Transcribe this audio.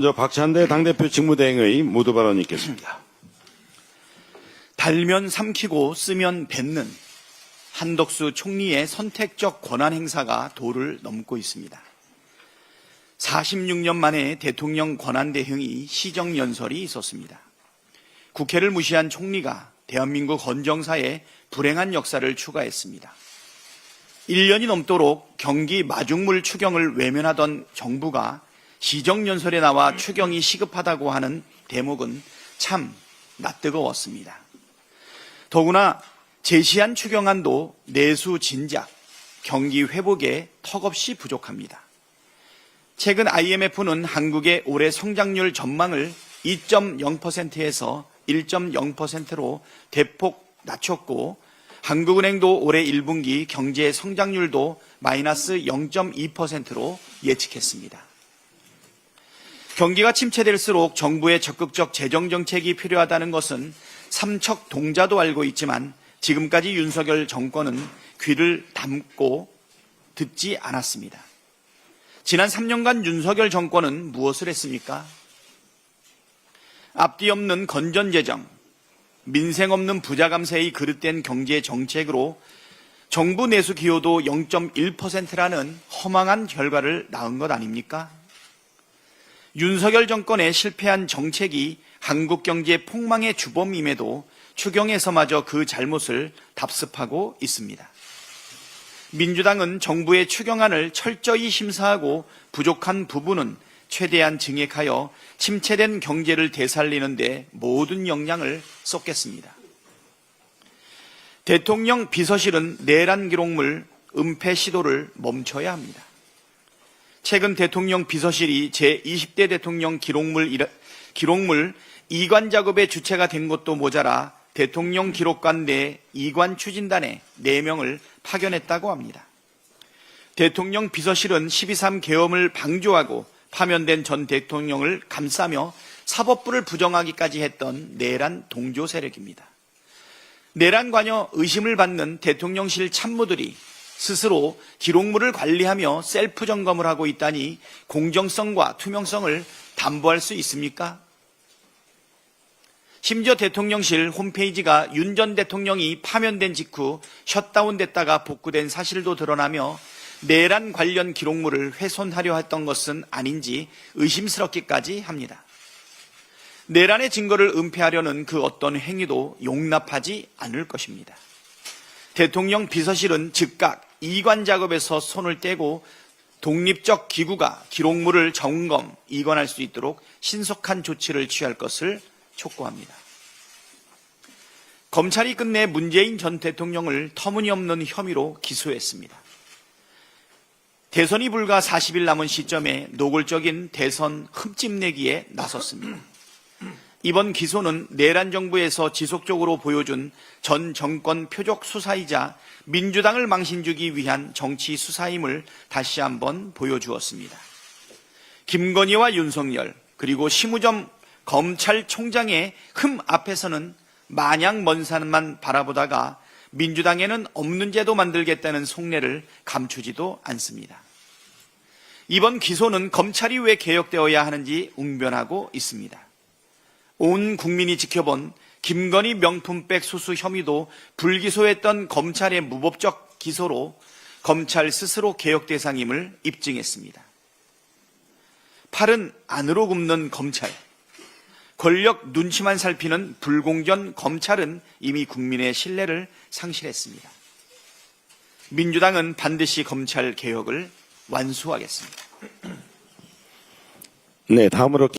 먼저 박찬대 당대표 직무대행의 모두 발언이 있겠습니다. 달면 삼키고 쓰면 뱉는 한덕수 총리의 선택적 권한 행사가 도를 넘고 있습니다. 46년 만에 대통령 권한 대행이 시정연설이 있었습니다. 국회를 무시한 총리가 대한민국 헌정사에 불행한 역사를 추가했습니다. 1년이 넘도록 경기 마중물 추경을 외면하던 정부가 시정연설에 나와 추경이 시급하다고 하는 대목은 참 낯뜨거웠습니다. 더구나 제시한 추경안도 내수 진작, 경기 회복에 턱없이 부족합니다. 최근 IMF는 한국의 올해 성장률 전망을 2.0%에서 1.0%로 대폭 낮췄고 한국은행도 올해 1분기 경제 성장률도 마이너스 0.2%로 예측했습니다. 경기가 침체될수록 정부의 적극적 재정정책이 필요하다는 것은 삼척동자도 알고 있지만 지금까지 윤석열 정권은 귀를 닫고 듣지 않았습니다. 지난 3년간 윤석열 정권은 무엇을 했습니까? 앞뒤 없는 건전재정, 민생 없는 부자 감세의 그릇된 경제 정책으로 정부 내수 기여도 0.1%라는 허망한 결과를 낳은 것 아닙니까? 윤석열 정권의 실패한 정책이 한국 경제 폭망의 주범임에도 추경에서마저 그 잘못을 답습하고 있습니다. 민주당은 정부의 추경안을 철저히 심사하고 부족한 부분은 최대한 증액하여 침체된 경제를 되살리는 데 모든 역량을 쏟겠습니다. 대통령 비서실은 내란 기록물 은폐 시도를 멈춰야 합니다. 최근 대통령 비서실이 제20대 대통령 기록물 이관 작업의 주체가 된 것도 모자라 대통령 기록관 내 이관 추진단에 4명을 파견했다고 합니다. 대통령 비서실은 12.3 계엄을 방조하고 파면된 전 대통령을 감싸며 사법부를 부정하기까지 했던 내란 동조 세력입니다. 내란 관여 의심을 받는 대통령실 참모들이 스스로 기록물을 관리하며 셀프 점검을 하고 있다니 공정성과 투명성을 담보할 수 있습니까? 심지어 대통령실 홈페이지가 윤 전 대통령이 파면된 직후 셧다운됐다가 복구된 사실도 드러나며 내란 관련 기록물을 훼손하려 했던 것은 아닌지 의심스럽기까지 합니다. 내란의 증거를 은폐하려는 그 어떤 행위도 용납하지 않을 것입니다. 대통령 비서실은 즉각 이관 작업에서 손을 떼고 독립적 기구가 기록물을 점검, 이관할 수 있도록 신속한 조치를 취할 것을 촉구합니다. 검찰이 끝내 문재인 전 대통령을 터무니없는 혐의로 기소했습니다. 대선이 불과 40일 남은 시점에 노골적인 대선 흠집내기에 나섰습니다. 이번 기소는 내란 정부에서 지속적으로 보여준 전 정권 표적 수사이자 민주당을 망신주기 위한 정치 수사임을 다시 한번 보여주었습니다. 김건희와 윤석열 그리고 심우점 검찰총장의 흠 앞에서는 마냥 먼 산만 바라보다가 민주당에는 없는 제도 만들겠다는 속내를 감추지도 않습니다. 이번 기소는 검찰이 왜 개혁되어야 하는지 웅변하고 있습니다. 온 국민이 지켜본 김건희 명품백 수수 혐의도 불기소했던 검찰의 무법적 기소로 검찰 스스로 개혁 대상임을 입증했습니다. 팔은 안으로 굽는 검찰, 권력 눈치만 살피는 불공정 검찰은 이미 국민의 신뢰를 상실했습니다. 민주당은 반드시 검찰 개혁을 완수하겠습니다. 네, 다음으로